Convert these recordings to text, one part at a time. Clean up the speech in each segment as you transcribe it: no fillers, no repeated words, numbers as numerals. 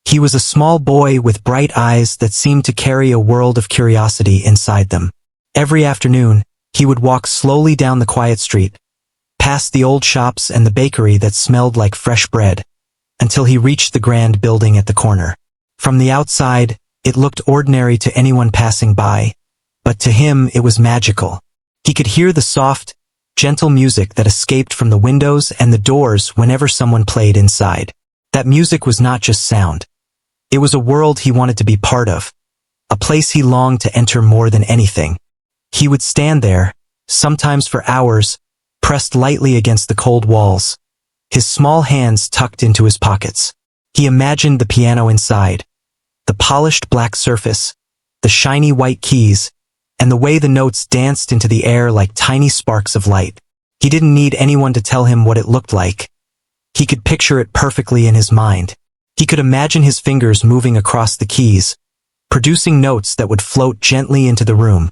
He was a small boy with bright eyes that seemed to carry a world of curiosity inside them. Every afternoon, he would walk slowly down the quiet street, past the old shops and the bakery that smelled like fresh bread, until he reached the grand building at the corner. From the outside, it looked ordinary to anyone passing by, but to him it was magical. He could hear the soft, gentle music that escaped from the windows and the doors whenever someone played inside. That music was not just sound. It was a world he wanted to be part of, a place he longed to enter more than anything. He would stand there, sometimes for hours, pressed lightly against the cold walls, his small hands tucked into his pockets. He imagined the piano inside, the polished black surface, the shiny white keys, and the way the notes danced into the air like tiny sparks of light. He didn't need anyone to tell him what it looked like. He could picture it perfectly in his mind. He could imagine his fingers moving across the keys, producing notes that would float gently into the room,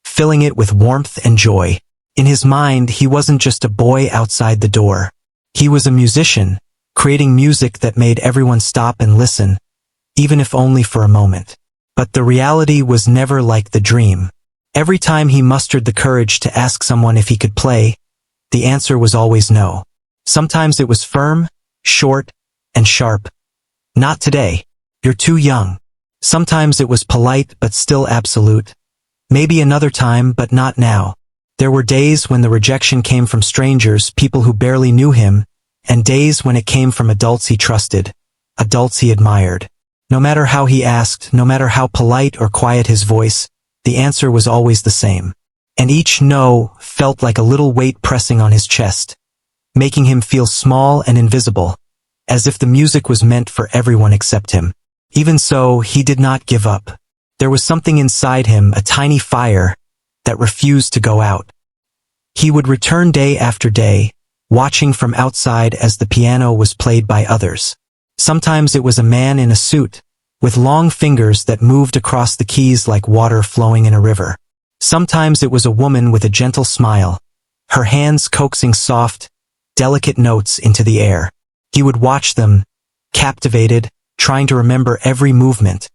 filling it with warmth and joy. In his mind, he wasn't just a boy outside the door. He was a musician, creating music that made everyone stop and listen, even if only for a moment. But the reality was never like the dream. Every time he mustered the courage to ask someone if he could play, the answer was always no. Sometimes it was firm, short, and sharp. Not today. You're too young. Sometimes it was polite but still absolute. Maybe another time, but not now. There were days when the rejection came from strangers, people who barely knew him, and days when it came from adults he trusted, adults he admired. No matter how he asked, no matter how polite or quiet his voice, the answer was always the same. And each no felt like a little weight pressing on his chest, making him feel small and invisible, as if the music was meant for everyone except him. Even so, he did not give up. There was something inside him, a tiny fire, that refused to go out. He would return day after day, watching from outside as the piano was played by others. Sometimes it was a man in a suit, with long fingers that moved across the keys like water flowing in a river. Sometimes it was a woman with a gentle smile, her hands coaxing soft, delicate notes into the air. He would watch them, captivated, trying to remember every movement,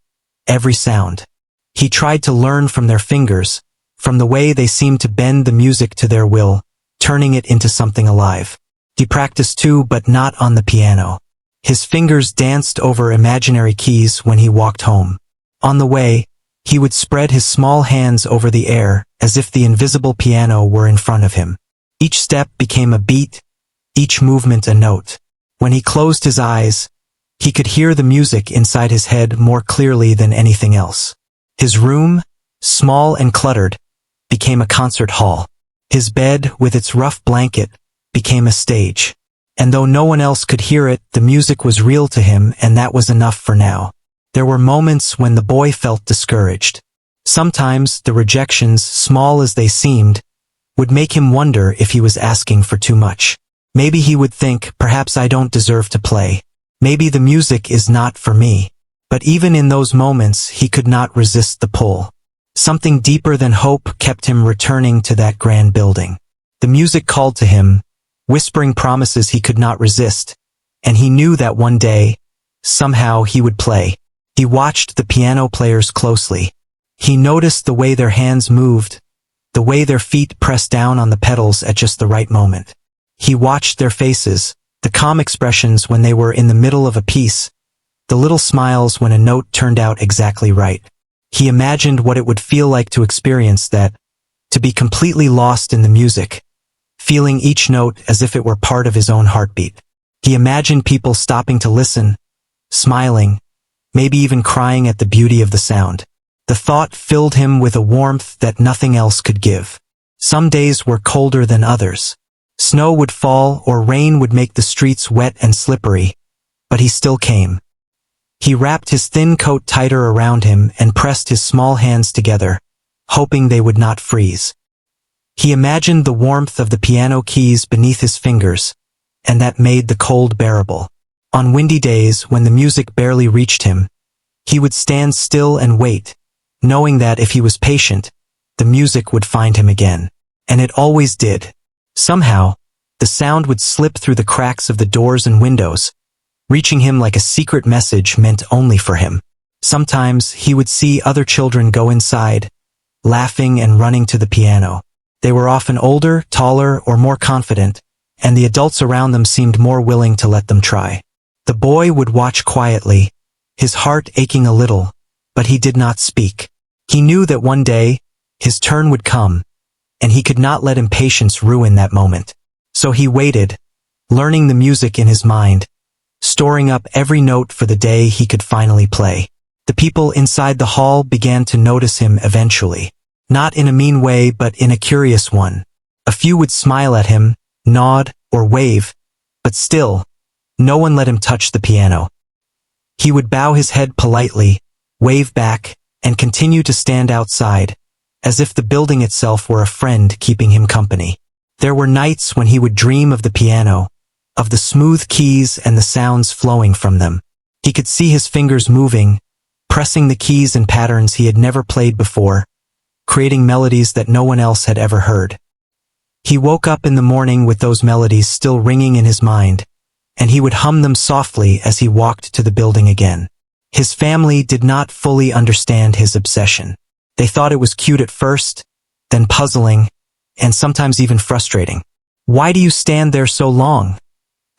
every sound. He tried to learn from their fingers, from the way they seemed to bend the music to their will, turning it into something alive. He practiced too, but not on the piano. His fingers danced over imaginary keys when he walked home. On the way, he would spread his small hands over the air, as if the invisible piano were in front of him. Each step became a beat, each movement a note. When he closed his eyes, he could hear the music inside his head more clearly than anything else. His room, small and cluttered, became a concert hall. His bed, with its rough blanket, became a stage. And though no one else could hear it, the music was real to him, and that was enough for now. There were moments when the boy felt discouraged. Sometimes the rejections, small as they seemed, would make him wonder if he was asking for too much. Maybe he would think, perhaps I don't deserve to play. Maybe the music is not for me. But even in those moments, he could not resist the pull. Something deeper than hope kept him returning to that grand building. The music called to him, whispering promises he could not resist, and he knew that one day, somehow he would play. He watched the piano players closely. He noticed the way their hands moved, the way their feet pressed down on the pedals at just the right moment. He watched their faces, the calm expressions when they were in the middle of a piece, the little smiles when a note turned out exactly right. He imagined what it would feel like to experience that, to be completely lost in the music, feeling each note as if it were part of his own heartbeat. He imagined people stopping to listen, smiling, maybe even crying at the beauty of the sound. The thought filled him with a warmth that nothing else could give. Some days were colder than others. Snow would fall or rain would make the streets wet and slippery, but he still came. He wrapped his thin coat tighter around him and pressed his small hands together, hoping they would not freeze. He imagined the warmth of the piano keys beneath his fingers, and that made the cold bearable. On windy days, when the music barely reached him, he would stand still and wait, knowing that if he was patient, the music would find him again. And it always did. Somehow, the sound would slip through the cracks of the doors and windows, reaching him like a secret message meant only for him. Sometimes he would see other children go inside, laughing and running to the piano. They were often older, taller, or more confident, and the adults around them seemed more willing to let them try. The boy would watch quietly, his heart aching a little, but he did not speak. He knew that one day, his turn would come, and he could not let impatience ruin that moment. So he waited, learning the music in his mind, storing up every note for the day he could finally play. The people inside the hall began to notice him eventually. Not in a mean way, but in a curious one. A few would smile at him, nod, or wave, but still, no one let him touch the piano. He would bow his head politely, wave back, and continue to stand outside, as if the building itself were a friend keeping him company. There were nights when he would dream of the piano, of the smooth keys and the sounds flowing from them. He could see his fingers moving, pressing the keys in patterns he had never played before, creating melodies that no one else had ever heard. He woke up in the morning with those melodies still ringing in his mind, and he would hum them softly as he walked to the building again. His family did not fully understand his obsession. They thought it was cute at first, then puzzling, and sometimes even frustrating. "Why do you stand there so long?"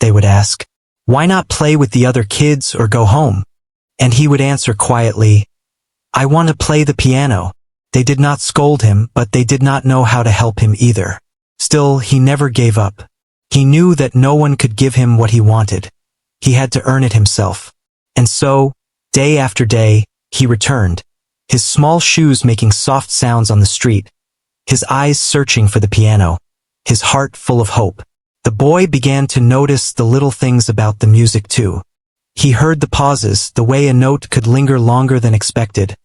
they would ask. "Why not play with the other kids or go home?" And he would answer quietly, "I want to play the piano." They did not scold him, but they did not know how to help him either. Still, he never gave up. He knew that no one could give him what he wanted. He had to earn it himself. And so, day after day, he returned, his small shoes making soft sounds on the street, his eyes searching for the piano, his heart full of hope. The boy began to notice the little things about the music too. He heard the pauses, the way a note could linger longer than expected,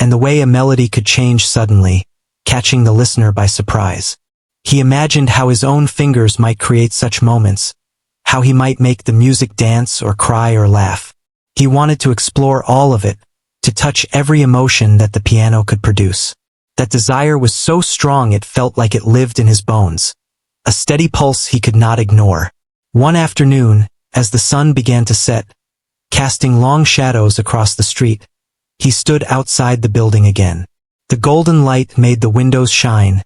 and the way a melody could change suddenly, catching the listener by surprise. He imagined how his own fingers might create such moments, how he might make the music dance or cry or laugh. He wanted to explore all of it, to touch every emotion that the piano could produce. That desire was so strong it felt like it lived in his bones, a steady pulse he could not ignore. One afternoon, as the sun began to set, casting long shadows across the street, he stood outside the building again. The golden light made the windows shine,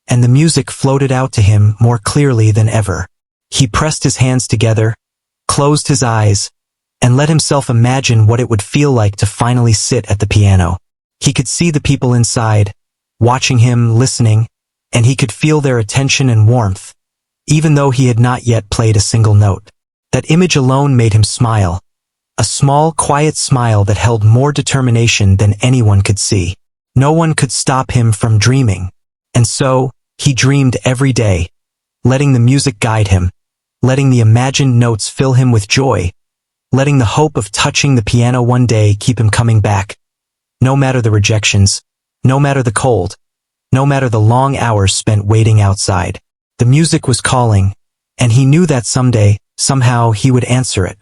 and the music floated out to him more clearly than ever. He pressed his hands together, closed his eyes, and let himself imagine what it would feel like to finally sit at the piano. He could see the people inside, watching him, listening, and he could feel their attention and warmth, even though he had not yet played a single note. That image alone made him smile, a small, quiet smile that held more determination than anyone could see. No one could stop him from dreaming. And so, he dreamed every day, letting the music guide him, letting the imagined notes fill him with joy, letting the hope of touching the piano one day keep him coming back. No matter the rejections, no matter the cold, no matter the long hours spent waiting outside. The music was calling, and he knew that someday, somehow, he would answer it.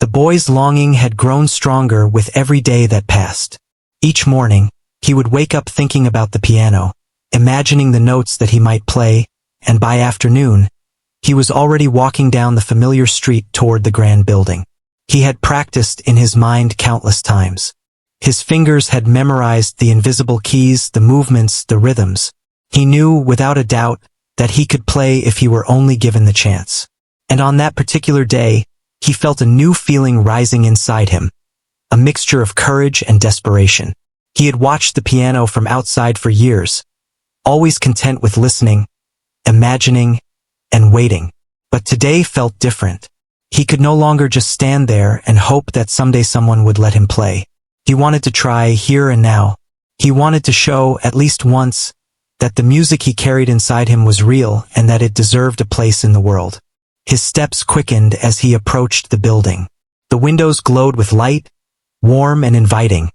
The boy's longing had grown stronger with every day that passed. Each morning, he would wake up thinking about the piano, imagining the notes that he might play, and by afternoon, he was already walking down the familiar street toward the grand building. He had practiced in his mind countless times. His fingers had memorized the invisible keys, the movements, the rhythms. He knew, without a doubt, that he could play if he were only given the chance. And on that particular day, he felt a new feeling rising inside him, a mixture of courage and desperation. He had watched the piano from outside for years, always content with listening, imagining, and waiting. But today felt different. He could no longer just stand there and hope that someday someone would let him play. He wanted to try here and now. He wanted to show, at least once, that the music he carried inside him was real and that it deserved a place in the world. His steps quickened as he approached the building. The windows glowed with light, warm and inviting,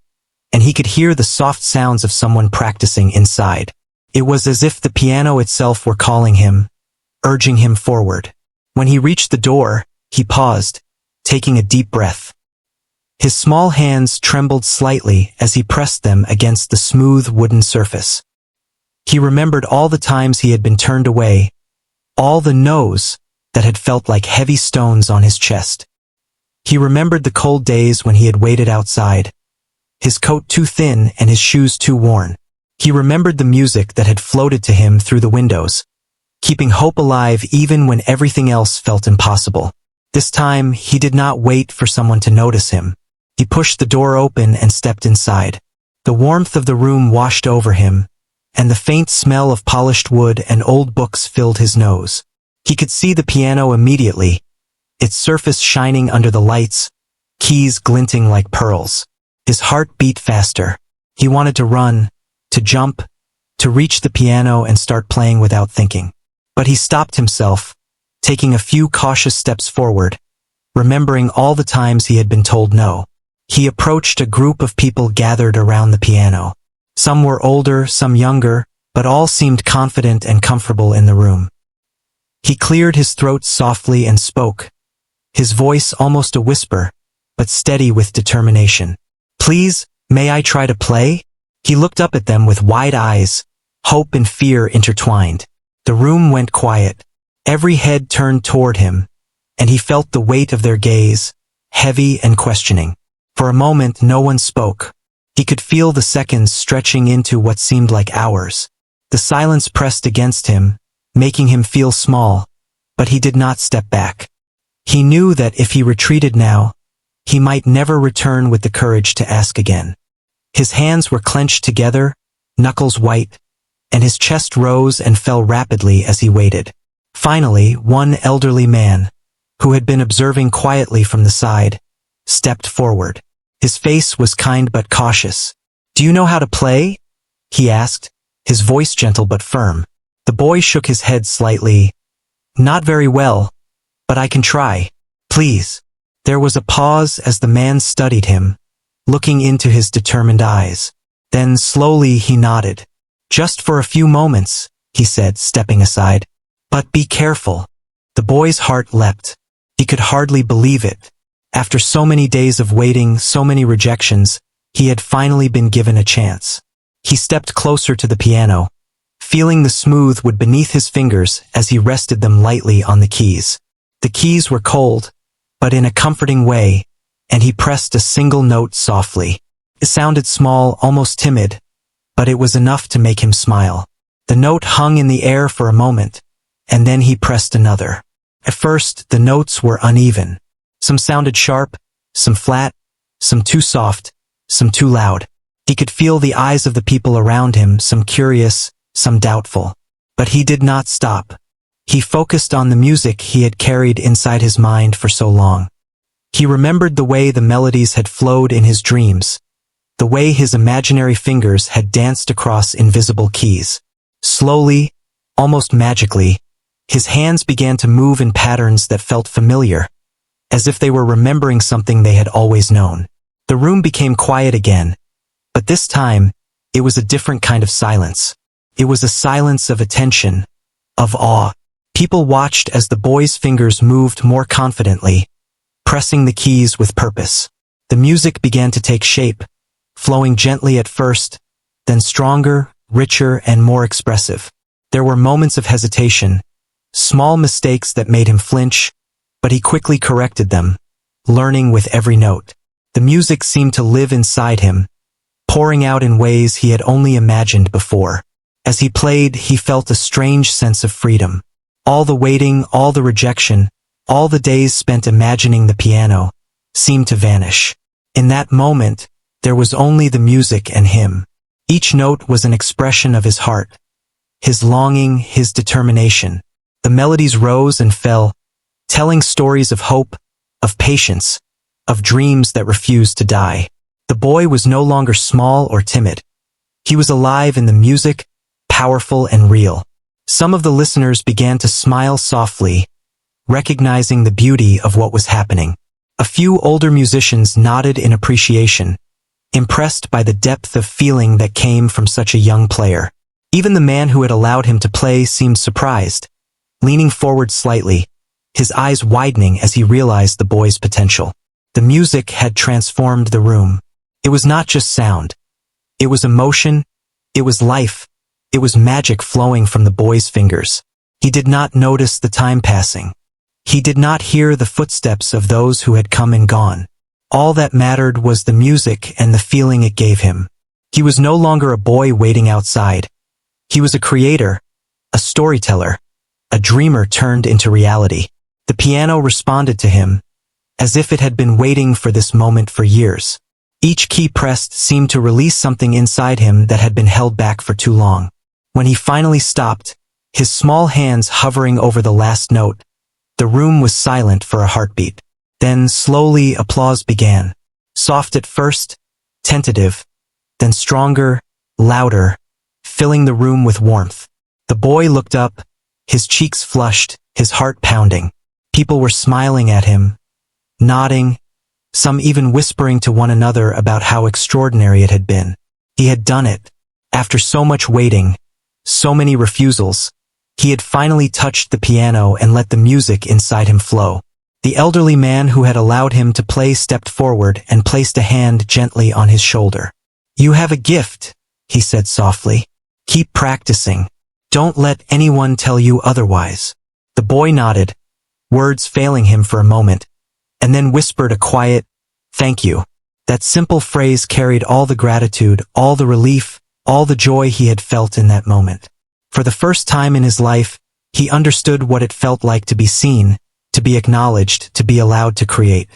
and he could hear the soft sounds of someone practicing inside. It was as if the piano itself were calling him, urging him forward. When he reached the door, he paused, taking a deep breath. His small hands trembled slightly as he pressed them against the smooth wooden surface. He remembered all the times he had been turned away, all the no's that had felt like heavy stones on his chest. He remembered the cold days when he had waited outside, his coat too thin and his shoes too worn. He remembered the music that had floated to him through the windows, keeping hope alive even when everything else felt impossible. This time, he did not wait for someone to notice him. He pushed the door open and stepped inside. The warmth of the room washed over him, and the faint smell of polished wood and old books filled his nose. He could see the piano immediately, its surface shining under the lights, keys glinting like pearls. His heart beat faster. He wanted to run, to jump, to reach the piano and start playing without thinking. But he stopped himself, taking a few cautious steps forward, remembering all the times he had been told no. He approached a group of people gathered around the piano. Some were older, some younger, but all seemed confident and comfortable in the room. He cleared his throat softly and spoke, his voice almost a whisper, but steady with determination. "Please, may I try to play?" He looked up at them with wide eyes, hope and fear intertwined. The room went quiet. Every head turned toward him, and he felt the weight of their gaze, heavy and questioning. For a moment, no one spoke. He could feel the seconds stretching into what seemed like hours. The silence pressed against him, making him feel small, but he did not step back. He knew that if he retreated now, he might never return with the courage to ask again. His hands were clenched together, knuckles white, and his chest rose and fell rapidly as he waited. Finally, one elderly man, who had been observing quietly from the side, stepped forward. His face was kind but cautious. "Do you know how to play?" he asked, his voice gentle but firm. The boy shook his head slightly. "Not very well, but I can try. Please." There was a pause as the man studied him, looking into his determined eyes. Then slowly he nodded. "Just for a few moments," he said, stepping aside. "But be careful." The boy's heart leapt. He could hardly believe it. After so many days of waiting, so many rejections, he had finally been given a chance. He stepped closer to the piano, feeling the smooth wood beneath his fingers as he rested them lightly on the keys. The keys were cold, but in a comforting way, and he pressed a single note softly. It sounded small, almost timid, but it was enough to make him smile. The note hung in the air for a moment, and then he pressed another. At first, the notes were uneven. Some sounded sharp, some flat, some too soft, some too loud. He could feel the eyes of the people around him, some curious, some doubtful. But he did not stop. He focused on the music he had carried inside his mind for so long. He remembered the way the melodies had flowed in his dreams, the way his imaginary fingers had danced across invisible keys. Slowly, almost magically, his hands began to move in patterns that felt familiar, as if they were remembering something they had always known. The room became quiet again, but this time, it was a different kind of silence. It was a silence of attention, of awe. People watched as the boy's fingers moved more confidently, pressing the keys with purpose. The music began to take shape, flowing gently at first, then stronger, richer, and more expressive. There were moments of hesitation, small mistakes that made him flinch, but he quickly corrected them, learning with every note. The music seemed to live inside him, pouring out in ways he had only imagined before. As he played, he felt a strange sense of freedom. All the waiting, all the rejection, all the days spent imagining the piano, seemed to vanish. In that moment, there was only the music and him. Each note was an expression of his heart, his longing, his determination. The melodies rose and fell, telling stories of hope, of patience, of dreams that refused to die. The boy was no longer small or timid. He was alive in the music, powerful and real. Some of the listeners began to smile softly, recognizing the beauty of what was happening. A few older musicians nodded in appreciation, impressed by the depth of feeling that came from such a young player. Even the man who had allowed him to play seemed surprised, leaning forward slightly, his eyes widening as he realized the boy's potential. The music had transformed the room. It was not just sound. It was emotion. It was life. It was magic flowing from the boy's fingers. He did not notice the time passing. He did not hear the footsteps of those who had come and gone. All that mattered was the music and the feeling it gave him. He was no longer a boy waiting outside. He was a creator, a storyteller, a dreamer turned into reality. The piano responded to him, as if it had been waiting for this moment for years. Each key pressed seemed to release something inside him that had been held back for too long. When he finally stopped, his small hands hovering over the last note, the room was silent for a heartbeat. Then slowly applause began. Soft at first, tentative, then stronger, louder, filling the room with warmth. The boy looked up, his cheeks flushed, his heart pounding. People were smiling at him, nodding, some even whispering to one another about how extraordinary it had been. He had done it. After so much waiting, so many refusals, he had finally touched the piano and let the music inside him flow. The elderly man who had allowed him to play stepped forward and placed a hand gently on his shoulder. "You have a gift," he said softly. "Keep practicing. Don't let anyone tell you otherwise." The boy nodded, words failing him for a moment, and then whispered a quiet, "Thank you." That simple phrase carried all the gratitude, all the relief, all the joy he had felt in that moment. For the first time in his life, he understood what it felt like to be seen, to be acknowledged, to be allowed to create.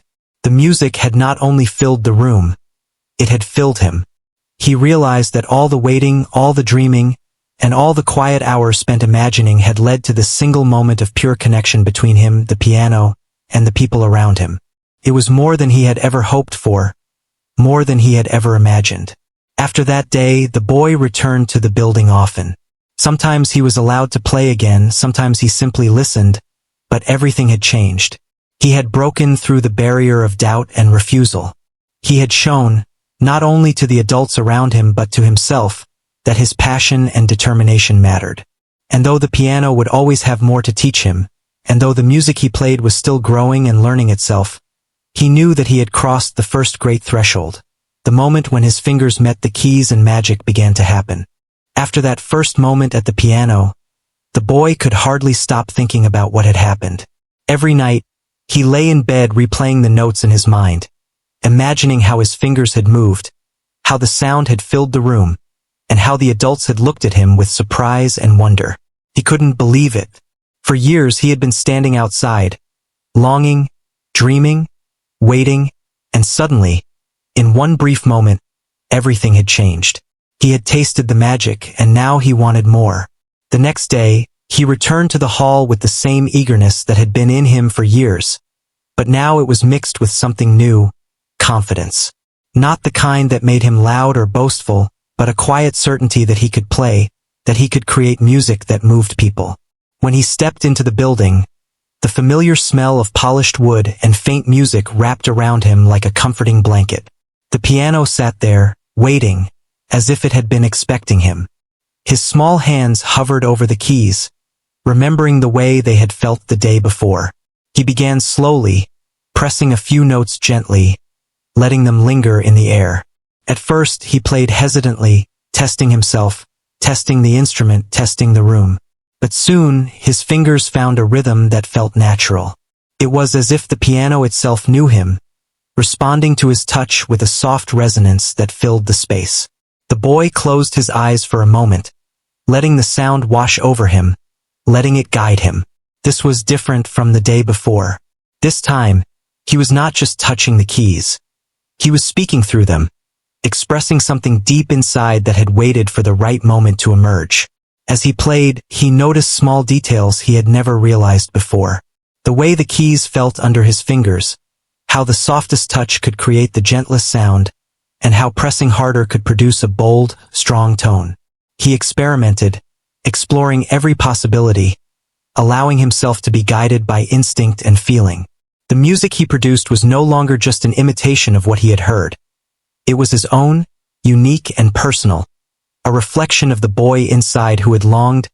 The music had not only filled the room, it had filled him. He realized that all the waiting, all the dreaming, and all the quiet hours spent imagining had led to this single moment of pure connection between him, the piano, and the people around him. It was more than he had ever hoped for, more than he had ever imagined. After that day, the boy returned to the building often. Sometimes he was allowed to play again, sometimes he simply listened, but everything had changed. He had broken through the barrier of doubt and refusal. He had shown, not only to the adults around him but to himself, that his passion and determination mattered. And though the piano would always have more to teach him, and though the music he played was still growing and learning itself, he knew that he had crossed the first great threshold, the moment when his fingers met the keys and magic began to happen. After that first moment at the piano, the boy could hardly stop thinking about what had happened. Every night, he lay in bed replaying the notes in his mind, imagining how his fingers had moved, how the sound had filled the room, and how the adults had looked at him with surprise and wonder. He couldn't believe it. For years he had been standing outside, longing, dreaming, waiting, and suddenly, in one brief moment, everything had changed. He had tasted the magic, and now he wanted more. The next day, he returned to the hall with the same eagerness that had been in him for years, but now it was mixed with something new, confidence. Not the kind that made him loud or boastful, but a quiet certainty that he could play, that he could create music that moved people. When he stepped into the building, the familiar smell of polished wood and faint music wrapped around him like a comforting blanket. The piano sat there, waiting, as if it had been expecting him. His small hands hovered over the keys, remembering the way they had felt the day before. He began slowly, pressing a few notes gently, letting them linger in the air. At first, he played hesitantly, testing himself, testing the instrument, testing the room. But soon, his fingers found a rhythm that felt natural. It was as if the piano itself knew him, responding to his touch with a soft resonance that filled the space. The boy closed his eyes for a moment, letting the sound wash over him, letting it guide him. This was different from the day before. This time, he was not just touching the keys. He was speaking through them, expressing something deep inside that had waited for the right moment to emerge. As he played, he noticed small details he had never realized before. The way the keys felt under his fingers, how the softest touch could create the gentlest sound, and how pressing harder could produce a bold, strong tone. He experimented, exploring every possibility, allowing himself to be guided by instinct and feeling. The music he produced was no longer just an imitation of what he had heard. It was his own, unique and personal, a reflection of the boy inside who had longed,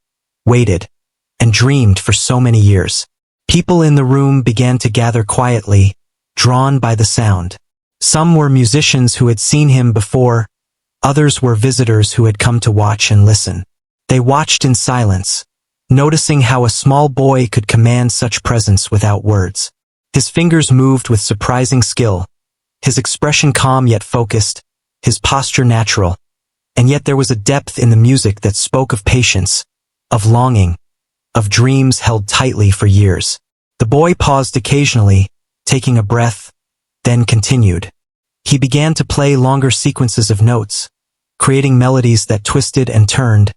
waited, and dreamed for so many years. People in the room began to gather quietly, drawn by the sound. Some were musicians who had seen him before, others were visitors who had come to watch and listen. They watched in silence, noticing how a small boy could command such presence without words. His fingers moved with surprising skill, his expression calm yet focused, his posture natural, and yet there was a depth in the music that spoke of patience, of longing, of dreams held tightly for years. The boy paused occasionally, taking a breath, then continued. He began to play longer sequences of notes, creating melodies that twisted and turned,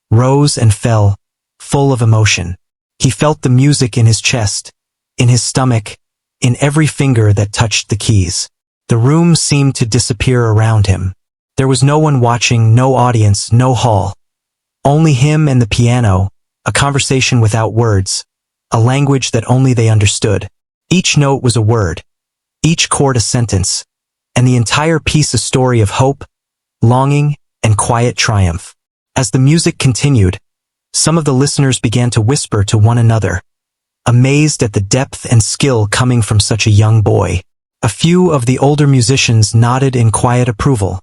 rose and fell, full of emotion. He felt the music in his chest, in his stomach, in every finger that touched the keys. The room seemed to disappear around him. There was no one watching, no audience, no hall. Only him and the piano, a conversation without words, a language that only they understood. Each note was a word, each chord a sentence, and the entire piece a story of hope, longing, and quiet triumph. As the music continued, some of the listeners began to whisper to one another, amazed at the depth and skill coming from such a young boy. A few of the older musicians nodded in quiet approval,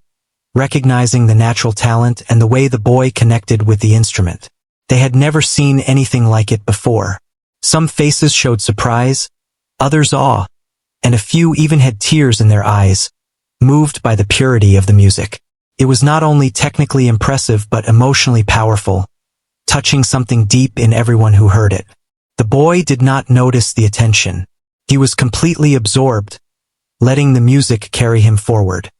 recognizing the natural talent and the way the boy connected with the instrument. They had never seen anything like it before. Some faces showed surprise, others awe, and a few even had tears in their eyes, moved by the purity of the music. It was not only technically impressive but emotionally powerful, touching something deep in everyone who heard it. The boy did not notice the attention. He was completely absorbed, letting the music carry him forward.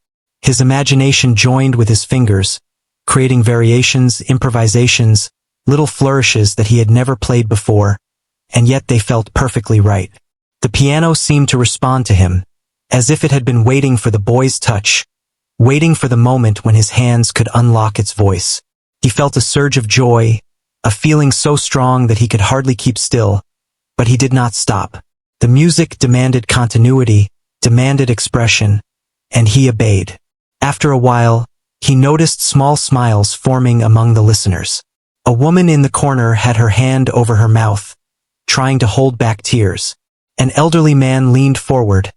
His imagination joined with his fingers, creating variations, improvisations, little flourishes that he had never played before, and yet they felt perfectly right. The piano seemed to respond to him, as if it had been waiting for the boy's touch, waiting for the moment when his hands could unlock its voice. He felt a surge of joy, a feeling so strong that he could hardly keep still, but he did not stop. The music demanded continuity, demanded expression, and he obeyed. After a while, he noticed small smiles forming among the listeners. A woman in the corner had her hand over her mouth, trying to hold back tears. An elderly man leaned forward,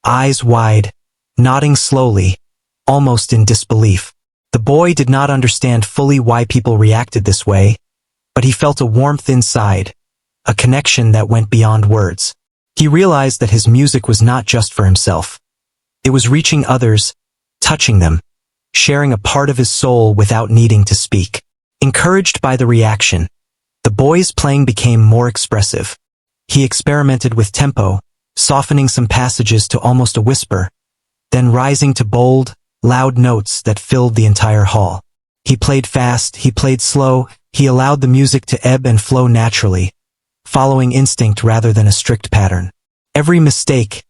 eyes wide, nodding slowly, almost in disbelief. The boy did not understand fully why people reacted this way, but he felt a warmth inside, a connection that went beyond words. He realized that his music was not just for himself. It was reaching others, touching them, sharing a part of his soul without needing to speak. Encouraged by the reaction, the boy's playing became more expressive. He experimented with tempo, softening some passages to almost a whisper, then rising to bold, loud notes that filled the entire hall. He played fast, he played slow, he allowed the music to ebb and flow naturally, following instinct rather than a strict pattern. Every mistake,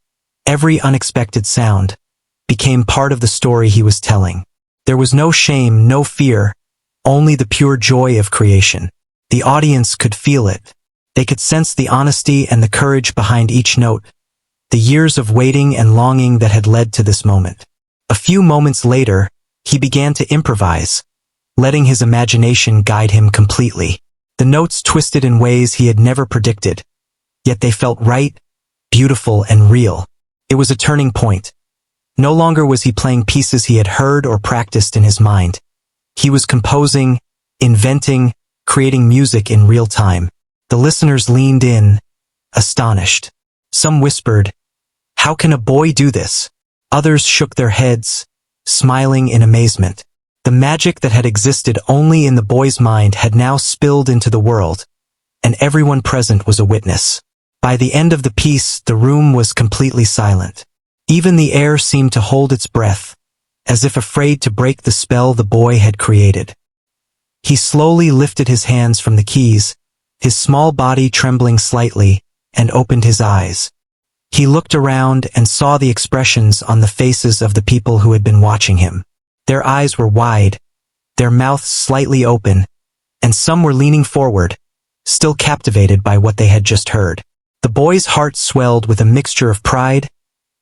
every unexpected sound, became part of the story he was telling. There was no shame, no fear, only the pure joy of creation. The audience could feel it. They could sense the honesty and the courage behind each note, the years of waiting and longing that had led to this moment. A few moments later, he began to improvise, letting his imagination guide him completely. The notes twisted in ways he had never predicted, yet they felt right, beautiful, and real. It was a turning point. No longer was he playing pieces he had heard or practiced in his mind. He was composing, inventing, creating music in real time. The listeners leaned in, astonished. Some whispered, "How can a boy do this?" Others shook their heads, smiling in amazement. The magic that had existed only in the boy's mind had now spilled into the world, and everyone present was a witness. By the end of the piece, the room was completely silent. Even the air seemed to hold its breath, as if afraid to break the spell the boy had created. He slowly lifted his hands from the keys, his small body trembling slightly, and opened his eyes. He looked around and saw the expressions on the faces of the people who had been watching him. Their eyes were wide, their mouths slightly open, and some were leaning forward, still captivated by what they had just heard. The boy's heart swelled with a mixture of pride,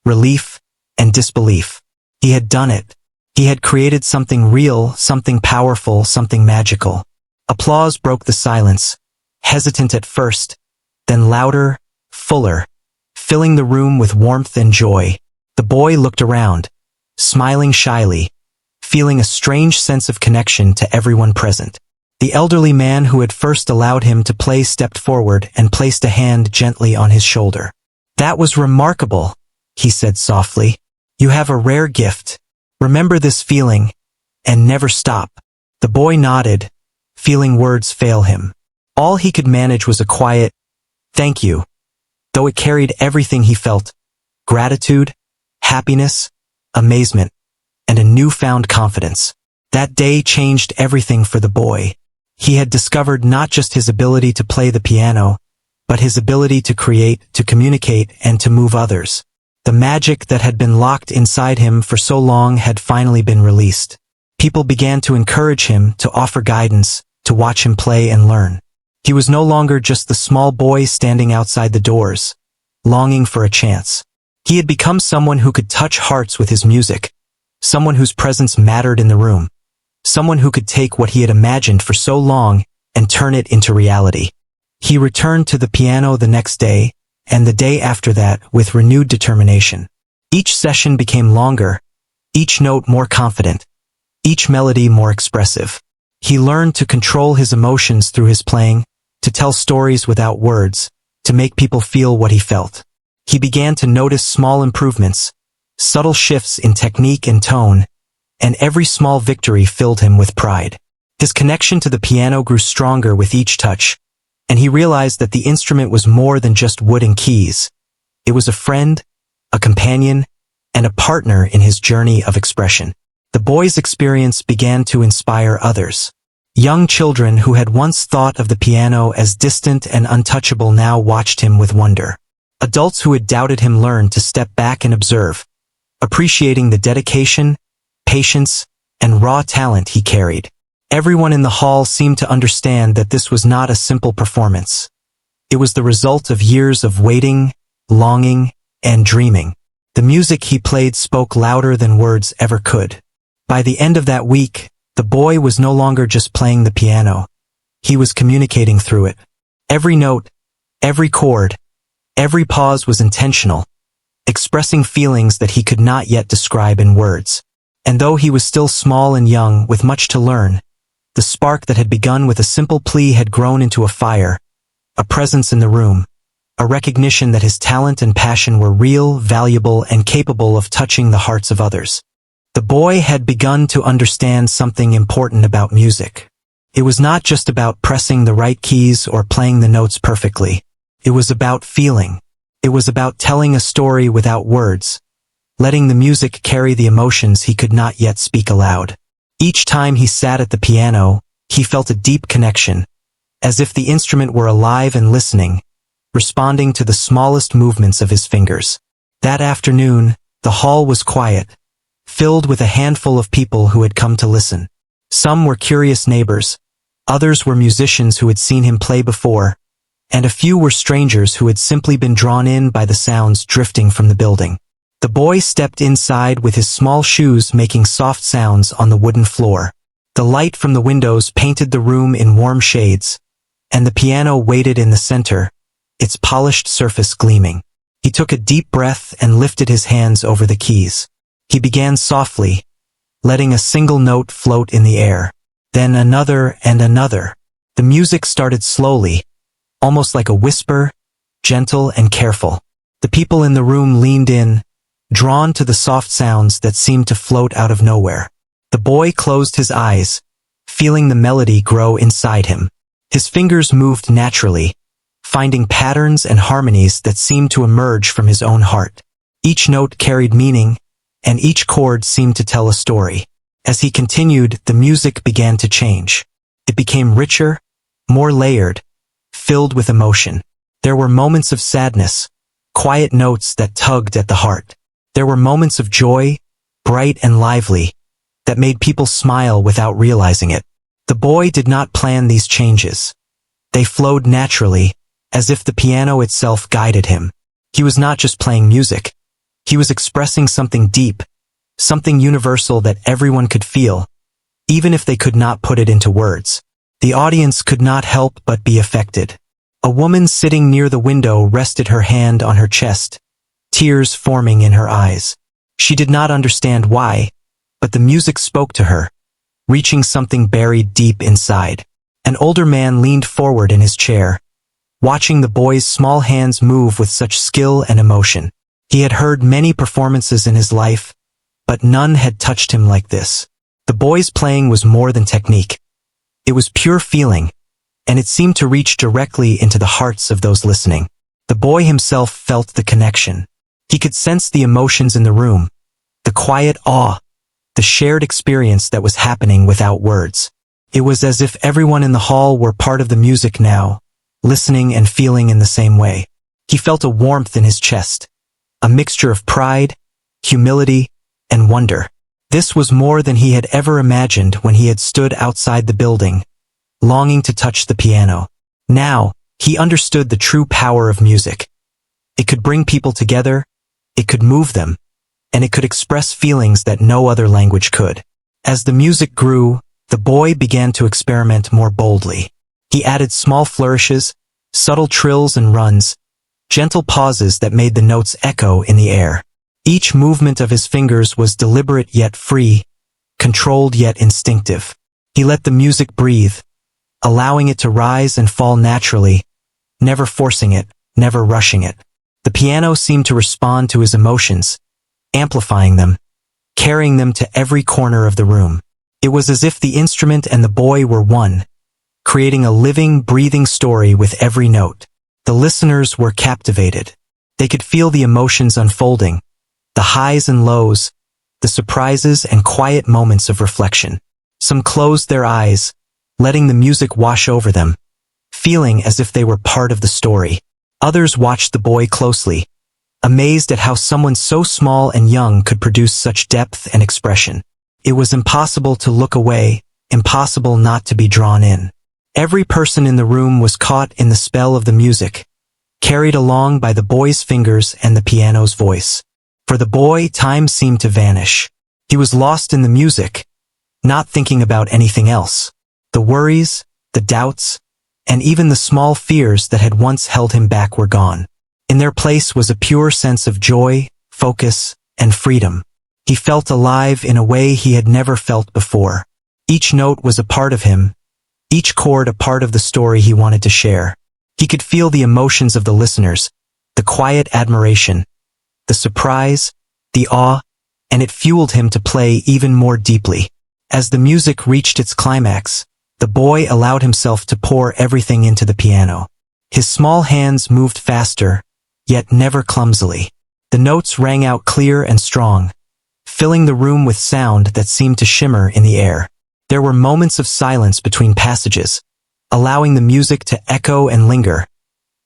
relief, and disbelief. He had done it. He had created something real, something powerful, something magical. Applause broke the silence, hesitant at first, then louder, fuller, filling the room with warmth and joy. The boy looked around, smiling shyly, feeling a strange sense of connection to everyone present. The elderly man who had first allowed him to play stepped forward and placed a hand gently on his shoulder. "That was remarkable," he said softly. "You have a rare gift. Remember this feeling, and never stop." The boy nodded, feeling words fail him. All he could manage was a quiet, "Thank you," though it carried everything he felt: gratitude, happiness, amazement, and a newfound confidence. That day changed everything for the boy. He had discovered not just his ability to play the piano, but his ability to create, to communicate, and to move others. The magic that had been locked inside him for so long had finally been released. People began to encourage him, to offer guidance, to watch him play and learn. He was no longer just the small boy standing outside the doors, longing for a chance. He had become someone who could touch hearts with his music, someone whose presence mattered in the room, someone who could take what he had imagined for so long and turn it into reality. He returned to the piano the next day, and the day after that, with renewed determination. Each session became longer, each note more confident, each melody more expressive. He learned to control his emotions through his playing, to tell stories without words, to make people feel what he felt. He began to notice small improvements, subtle shifts in technique and tone, and every small victory filled him with pride. His connection to the piano grew stronger with each touch, and he realized that the instrument was more than just wood and keys. It was a friend, a companion, and a partner in his journey of expression. The boy's experience began to inspire others. Young children who had once thought of the piano as distant and untouchable now watched him with wonder. Adults who had doubted him learned to step back and observe, appreciating the dedication, patience, and raw talent he carried. Everyone in the hall seemed to understand that this was not a simple performance. It was the result of years of waiting, longing, and dreaming. The music he played spoke louder than words ever could. By the end of that week, the boy was no longer just playing the piano. He was communicating through it. Every note, every chord, every pause was intentional, expressing feelings that he could not yet describe in words. And though he was still small and young with much to learn, the spark that had begun with a simple plea had grown into a fire, a presence in the room, a recognition that his talent and passion were real, valuable, and capable of touching the hearts of others. The boy had begun to understand something important about music. It was not just about pressing the right keys or playing the notes perfectly. It was about feeling. It was about telling a story without words, letting the music carry the emotions he could not yet speak aloud. Each time he sat at the piano, he felt a deep connection, as if the instrument were alive and listening, responding to the smallest movements of his fingers. That afternoon, the hall was quiet, filled with a handful of people who had come to listen. Some were curious neighbors, others were musicians who had seen him play before, and a few were strangers who had simply been drawn in by the sounds drifting from the building. The boy stepped inside with his small shoes making soft sounds on the wooden floor. The light from the windows painted the room in warm shades, and the piano waited in the center, its polished surface gleaming. He took a deep breath and lifted his hands over the keys. He began softly, letting a single note float in the air. Then another and another. The music started slowly, almost like a whisper, gentle and careful. The people in the room leaned in, drawn to the soft sounds that seemed to float out of nowhere. The boy closed his eyes, feeling the melody grow inside him. His fingers moved naturally, finding patterns and harmonies that seemed to emerge from his own heart. Each note carried meaning, and each chord seemed to tell a story. As he continued, the music began to change. It became richer, more layered, filled with emotion. There were moments of sadness, quiet notes that tugged at the heart. There were moments of joy, bright and lively, that made people smile without realizing it. The boy did not plan these changes. They flowed naturally, as if the piano itself guided him. He was not just playing music. He was expressing something deep, something universal that everyone could feel, even if they could not put it into words. The audience could not help but be affected. A woman sitting near the window rested her hand on her chest, tears forming in her eyes. She did not understand why, but the music spoke to her, reaching something buried deep inside. An older man leaned forward in his chair, watching the boy's small hands move with such skill and emotion. He had heard many performances in his life, but none had touched him like this. The boy's playing was more than technique. It was pure feeling, and it seemed to reach directly into the hearts of those listening. The boy himself felt the connection. He could sense the emotions in the room, the quiet awe, the shared experience that was happening without words. It was as if everyone in the hall were part of the music now, listening and feeling in the same way. He felt a warmth in his chest, a mixture of pride, humility, and wonder. This was more than he had ever imagined when he had stood outside the building, longing to touch the piano. Now, he understood the true power of music. It could bring people together, it could move them, and it could express feelings that no other language could. As the music grew, the boy began to experiment more boldly. He added small flourishes, subtle trills and runs, gentle pauses that made the notes echo in the air. Each movement of his fingers was deliberate yet free, controlled yet instinctive. He let the music breathe, allowing it to rise and fall naturally, never forcing it, never rushing it. The piano seemed to respond to his emotions, amplifying them, carrying them to every corner of the room. It was as if the instrument and the boy were one, creating a living, breathing story with every note. The listeners were captivated. They could feel the emotions unfolding, the highs and lows, the surprises and quiet moments of reflection. Some closed their eyes, letting the music wash over them, feeling as if they were part of the story. Others watched the boy closely, amazed at how someone so small and young could produce such depth and expression. It was impossible to look away, impossible not to be drawn in. Every person in the room was caught in the spell of the music, carried along by the boy's fingers and the piano's voice. For the boy, time seemed to vanish. He was lost in the music, not thinking about anything else. The worries, the doubts, and even the small fears that had once held him back were gone. In their place was a pure sense of joy, focus, and freedom. He felt alive in a way he had never felt before. Each note was a part of him, each chord a part of the story he wanted to share. He could feel the emotions of the listeners, the quiet admiration, the surprise, the awe, and it fueled him to play even more deeply. As the music reached its climax, the boy allowed himself to pour everything into the piano. His small hands moved faster, yet never clumsily. The notes rang out clear and strong, filling the room with sound that seemed to shimmer in the air. There were moments of silence between passages, allowing the music to echo and linger,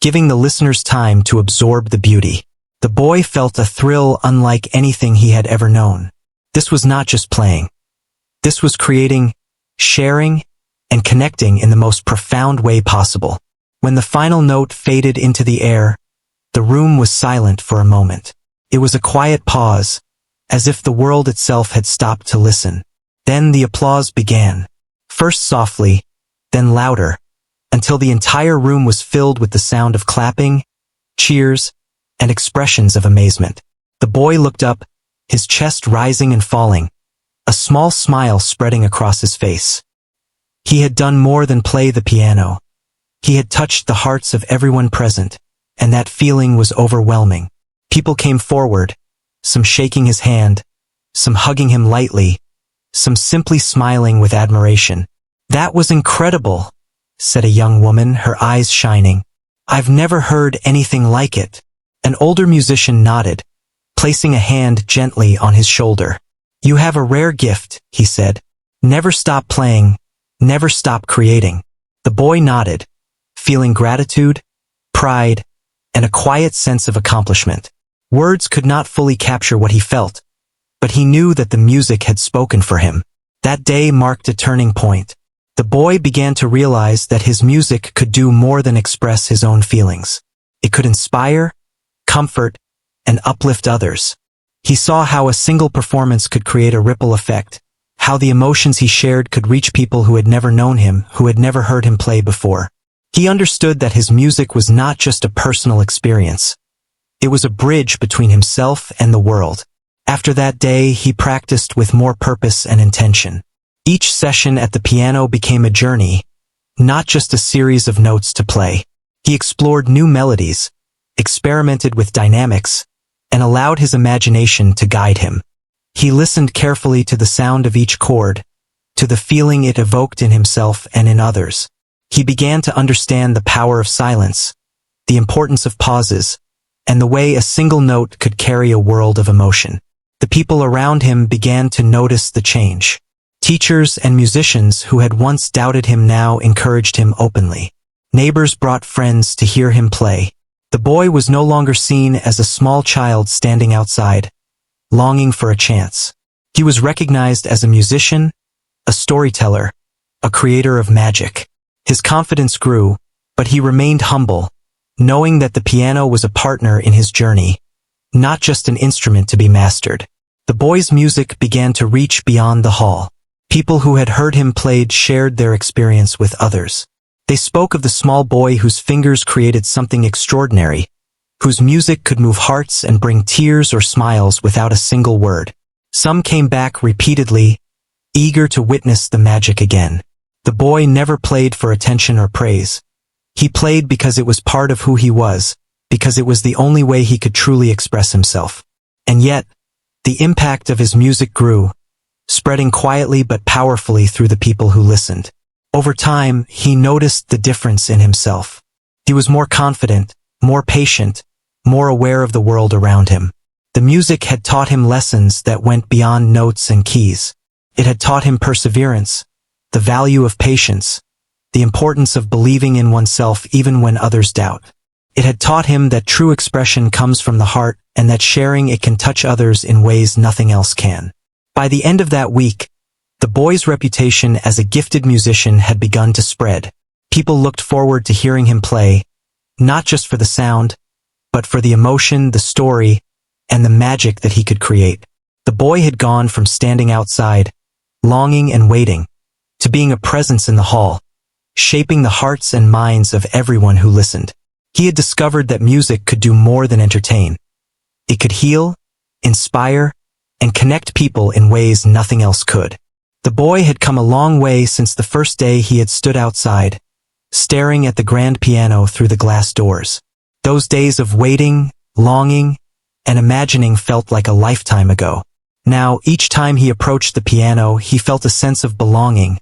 giving the listeners time to absorb the beauty. The boy felt a thrill unlike anything he had ever known. This was not just playing. This was creating, sharing, and connecting in the most profound way possible. When the final note faded into the air, the room was silent for a moment. It was a quiet pause, as if the world itself had stopped to listen. Then the applause began, first softly, then louder, until the entire room was filled with the sound of clapping, cheers, and expressions of amazement. The boy looked up, his chest rising and falling, a small smile spreading across his face. He had done more than play the piano. He had touched the hearts of everyone present, and that feeling was overwhelming. People came forward, some shaking his hand, some hugging him lightly, some simply smiling with admiration. "That was incredible," said a young woman, her eyes shining. "I've never heard anything like it." An older musician nodded, placing a hand gently on his shoulder. "You have a rare gift," he said. "Never stop playing, never stop creating." The boy nodded, feeling gratitude, pride, and a quiet sense of accomplishment. Words could not fully capture what he felt, but he knew that the music had spoken for him. That day marked a turning point. The boy began to realize that his music could do more than express his own feelings. It could inspire, comfort, and uplift others. He saw how a single performance could create a ripple effect, how the emotions he shared could reach people who had never known him, who had never heard him play before. He understood that his music was not just a personal experience. It was a bridge between himself and the world. After that day, he practiced with more purpose and intention. Each session at the piano became a journey, not just a series of notes to play. He explored new melodies, experimented with dynamics, and allowed his imagination to guide him. He listened carefully to the sound of each chord, to the feeling it evoked in himself and in others. He began to understand the power of silence, the importance of pauses, and the way a single note could carry a world of emotion. The people around him began to notice the change. Teachers and musicians who had once doubted him now encouraged him openly. Neighbors brought friends to hear him play. The boy was no longer seen as a small child standing outside, longing for a chance. He was recognized as a musician, a storyteller, a creator of magic. His confidence grew, but he remained humble, knowing that the piano was a partner in his journey, not just an instrument to be mastered. The boy's music began to reach beyond the hall. People who had heard him play shared their experience with others. They spoke of the small boy whose fingers created something extraordinary, whose music could move hearts and bring tears or smiles without a single word. Some came back repeatedly, eager to witness the magic again. The boy never played for attention or praise. He played because it was part of who he was, because it was the only way he could truly express himself. And yet, the impact of his music grew, spreading quietly but powerfully through the people who listened. Over time, he noticed the difference in himself. He was more confident, more patient, more aware of the world around him. The music had taught him lessons that went beyond notes and keys. It had taught him perseverance, the value of patience, the importance of believing in oneself even when others doubt. It had taught him that true expression comes from the heart and that sharing it can touch others in ways nothing else can. By the end of that week, the boy's reputation as a gifted musician had begun to spread. People looked forward to hearing him play, not just for the sound, but for the emotion, the story, and the magic that he could create. The boy had gone from standing outside, longing and waiting, to being a presence in the hall, shaping the hearts and minds of everyone who listened. He had discovered that music could do more than entertain. It could heal, inspire, and connect people in ways nothing else could. The boy had come a long way since the first day he had stood outside, staring at the grand piano through the glass doors. Those days of waiting, longing, and imagining felt like a lifetime ago. Now, each time he approached the piano, he felt a sense of belonging,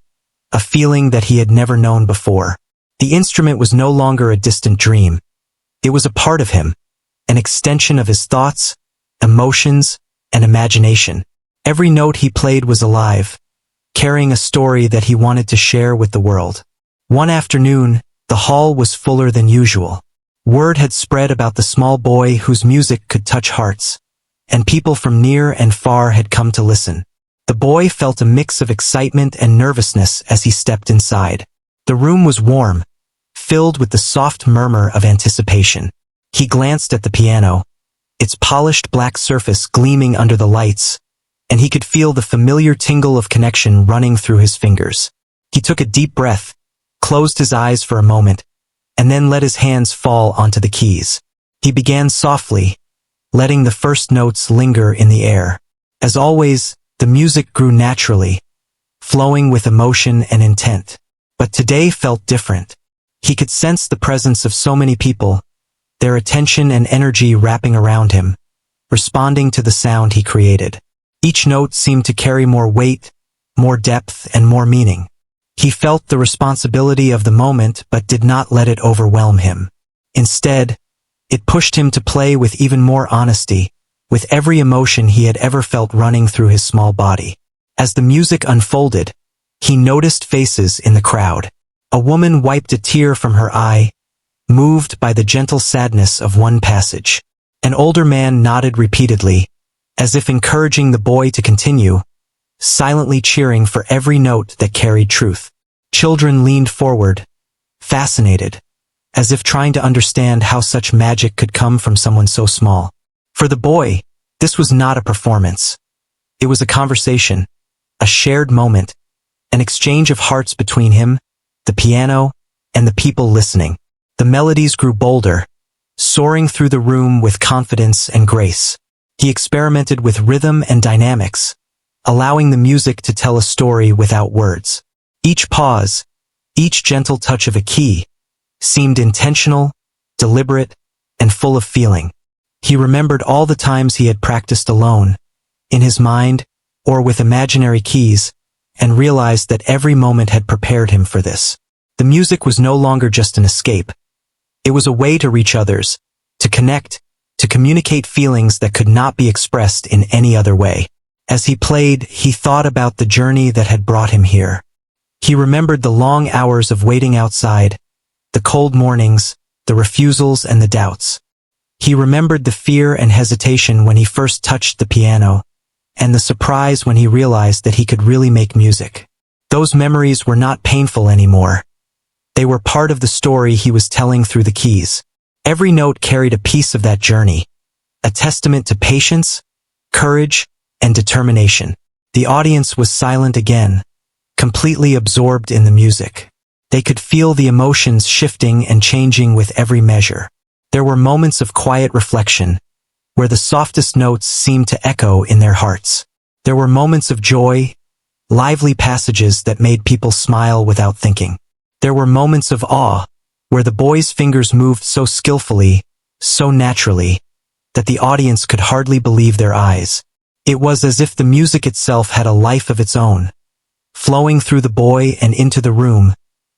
a feeling that he had never known before. The instrument was no longer a distant dream. It was a part of him, an extension of his thoughts, emotions, and imagination. Every note he played was alive, carrying a story that he wanted to share with the world. One afternoon, the hall was fuller than usual. Word had spread about the small boy whose music could touch hearts, and people from near and far had come to listen. The boy felt a mix of excitement and nervousness as he stepped inside. The room was warm, filled with the soft murmur of anticipation. He glanced at the piano, its polished black surface gleaming under the lights, and he could feel the familiar tingle of connection running through his fingers. He took a deep breath, closed his eyes for a moment, and then let his hands fall onto the keys. He began softly, letting the first notes linger in the air. As always, the music grew naturally, flowing with emotion and intent. But today felt different. He could sense the presence of so many people, their attention and energy wrapping around him, responding to the sound he created. Each note seemed to carry more weight, more depth, and more meaning. He felt the responsibility of the moment but did not let it overwhelm him. Instead, it pushed him to play with even more honesty, with every emotion he had ever felt running through his small body. As the music unfolded, he noticed faces in the crowd. A woman wiped a tear from her eye, moved by the gentle sadness of one passage. An older man nodded repeatedly, as if encouraging the boy to continue, silently cheering for every note that carried truth. Children leaned forward, fascinated, as if trying to understand how such magic could come from someone so small. For the boy, this was not a performance. It was a conversation, a shared moment, an exchange of hearts between him, the piano, and the people listening. The melodies grew bolder, soaring through the room with confidence and grace. He experimented with rhythm and dynamics, allowing the music to tell a story without words. Each pause, Each gentle touch of a key seemed intentional, deliberate, and full of feeling. He remembered all the times he had practiced alone, in his mind, or with imaginary keys, and realized that every moment had prepared him for this. The music was no longer just an escape. It was a way to reach others, to connect, to communicate feelings that could not be expressed in any other way. As he played, he thought about the journey that had brought him here. He remembered the long hours of waiting outside, the cold mornings, the refusals and the doubts. He remembered the fear and hesitation when he first touched the piano, and the surprise when he realized that he could really make music. Those memories were not painful anymore. They were part of the story he was telling through the keys. Every note carried a piece of that journey, a testament to patience, courage, and determination. The audience was silent again, completely absorbed in the music. They could feel the emotions shifting and changing with every measure. There were moments of quiet reflection, where the softest notes seemed to echo in their hearts. There were moments of joy, lively passages that made people smile without thinking. There were moments of awe, where the boy's fingers moved so skillfully, so naturally, that the audience could hardly believe their eyes. It was as if the music itself had a life of its own, flowing through the boy and into the room,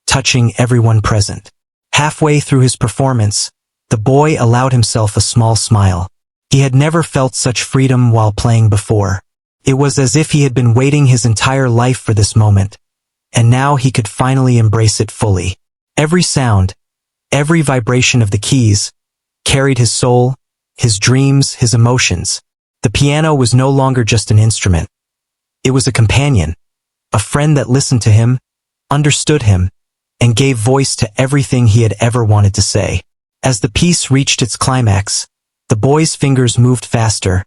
touching everyone present. Halfway through his performance, the boy allowed himself a small smile. He had never felt such freedom while playing before. It was as if he had been waiting his entire life for this moment, and now he could finally embrace it fully. Every sound, every vibration of the keys, carried his soul, his dreams, his emotions. The piano was no longer just an instrument. It was a companion, a friend that listened to him, understood him, and gave voice to everything he had ever wanted to say. As the piece reached its climax, the boy's fingers moved faster,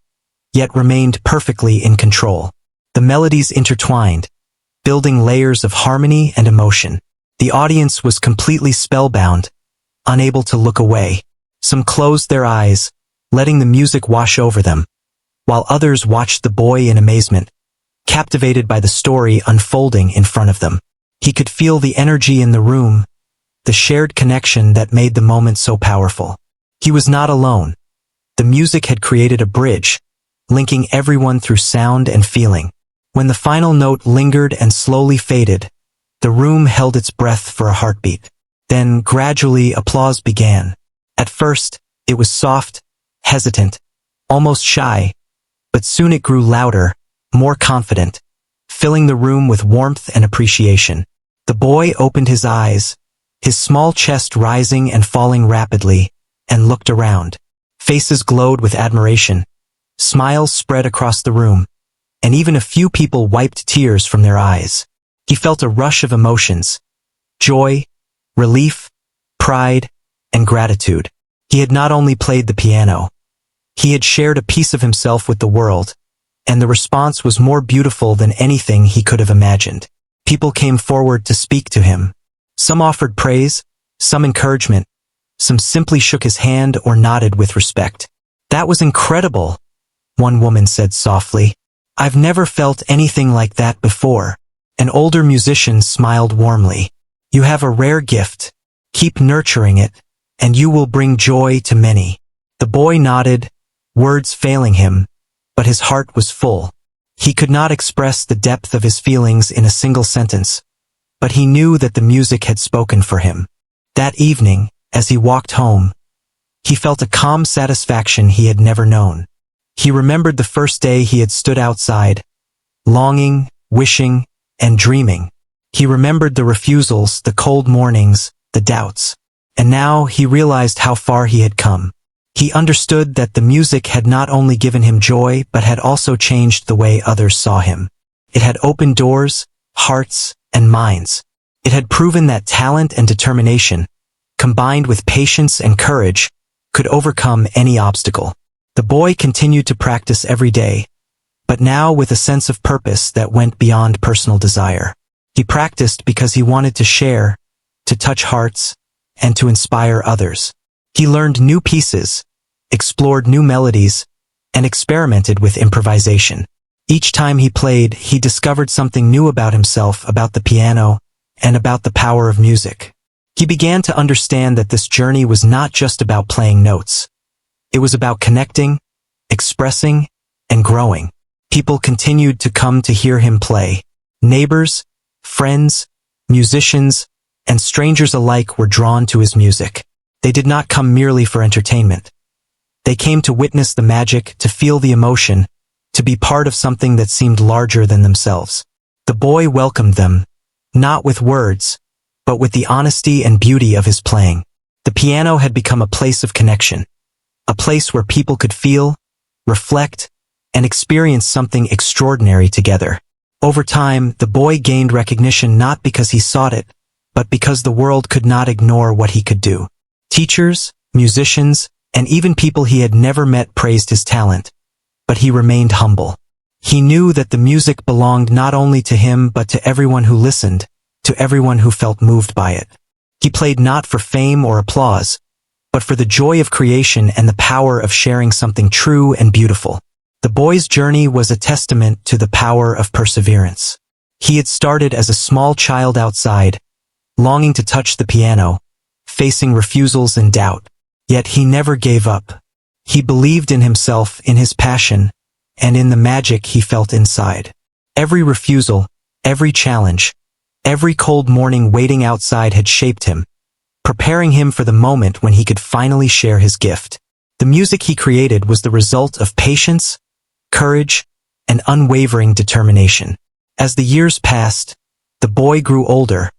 yet remained perfectly in control. The melodies intertwined, building layers of harmony and emotion. The audience was completely spellbound, unable to look away. Some closed their eyes, letting the music wash over them, while others watched the boy in amazement, captivated by the story unfolding in front of them. He could feel the energy in the room, the shared connection that made the moment so powerful. He was not alone. The music had created a bridge, linking everyone through sound and feeling. When the final note lingered and slowly faded, the room held its breath for a heartbeat. Then, gradually, applause began. At first, it was soft, hesitant, almost shy, but soon it grew louder, more confident, filling the room with warmth and appreciation. The boy opened his eyes, his small chest rising and falling rapidly, and looked around. Faces glowed with admiration. Smiles spread across the room, and even a few people wiped tears from their eyes. He felt a rush of emotions: joy, relief, pride, and gratitude. He had not only played the piano, he had shared a piece of himself with the world, and the response was more beautiful than anything he could have imagined. People came forward to speak to him. Some offered praise, some encouragement, some simply shook his hand or nodded with respect. "That was incredible," one woman said softly. "I've never felt anything like that before." An older musician smiled warmly. "You have a rare gift. Keep nurturing it, and you will bring joy to many." The boy nodded, words failing him, but his heart was full. He could not express the depth of his feelings in a single sentence, but he knew that the music had spoken for him. That evening, as he walked home, he felt a calm satisfaction he had never known. He remembered the first day he had stood outside, longing, wishing, and dreaming. He remembered the refusals, the cold mornings, the doubts. And now he realized how far he had come. He understood that the music had not only given him joy but had also changed the way others saw him. It had opened doors, hearts, and minds. It had proven that talent and determination, combined with patience and courage, could overcome any obstacle. The boy continued to practice every day, but now with a sense of purpose that went beyond personal desire. He practiced because he wanted to share, to touch hearts, and to inspire others. He learned new pieces, explored new melodies, and experimented with improvisation. Each time he played, he discovered something new about himself, about the piano, and about the power of music. He began to understand that this journey was not just about playing notes. It was about connecting, expressing, and growing. People continued to come to hear him play. Neighbors, friends, musicians, and strangers alike were drawn to his music. They did not come merely for entertainment. They came to witness the magic, to feel the emotion, to be part of something that seemed larger than themselves. The boy welcomed them, not with words, but with the honesty and beauty of his playing. The piano had become a place of connection, a place where people could feel, reflect, and experience something extraordinary together. Over time, the boy gained recognition not because he sought it, but because the world could not ignore what he could do. Teachers, musicians, and even people he had never met praised his talent, but he remained humble. He knew that the music belonged not only to him but to everyone who listened, to everyone who felt moved by it. He played not for fame or applause, but for the joy of creation and the power of sharing something true and beautiful. The boy's journey was a testament to the power of perseverance. He had started as a small child outside, longing to touch the piano, facing refusals and doubt. Yet he never gave up. He believed in himself, in his passion, and in the magic he felt inside. Every refusal, every challenge, every cold morning waiting outside had shaped him, preparing him for the moment when he could finally share his gift. The music he created was the result of patience, courage, and unwavering determination. As the years passed, the boy grew older,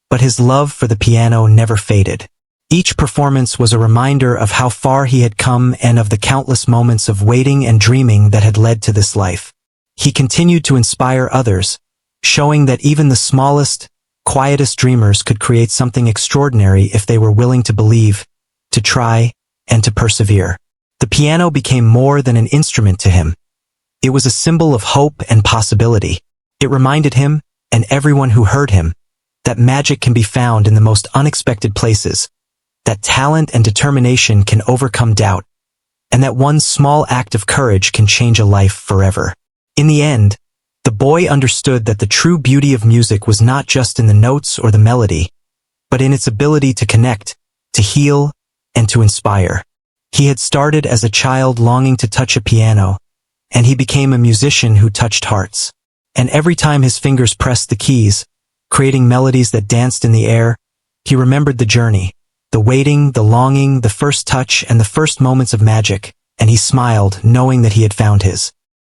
but his love for the piano never faded. Each performance was a reminder of how far he had come and of the countless moments of waiting and dreaming that had led to this life. He continued to inspire others, showing that even the smallest, quietest dreamers could create something extraordinary if they were willing to believe, to try, and to persevere. The piano became more than an instrument to him. It was a symbol of hope and possibility. It reminded him, and everyone who heard him, that magic can be found in the most unexpected places, that talent and determination can overcome doubt, and that one small act of courage can change a life forever. In the end, the boy understood that the true beauty of music was not just in the notes or the melody, but in its ability to connect, to heal, and to inspire. He had started as a child longing to touch a piano, and he became a musician who touched hearts. And every time his fingers pressed the keys, creating melodies that danced in the air, he remembered the journey, the waiting, the longing, the first touch, and the first moments of magic, and he smiled, knowing that he had found his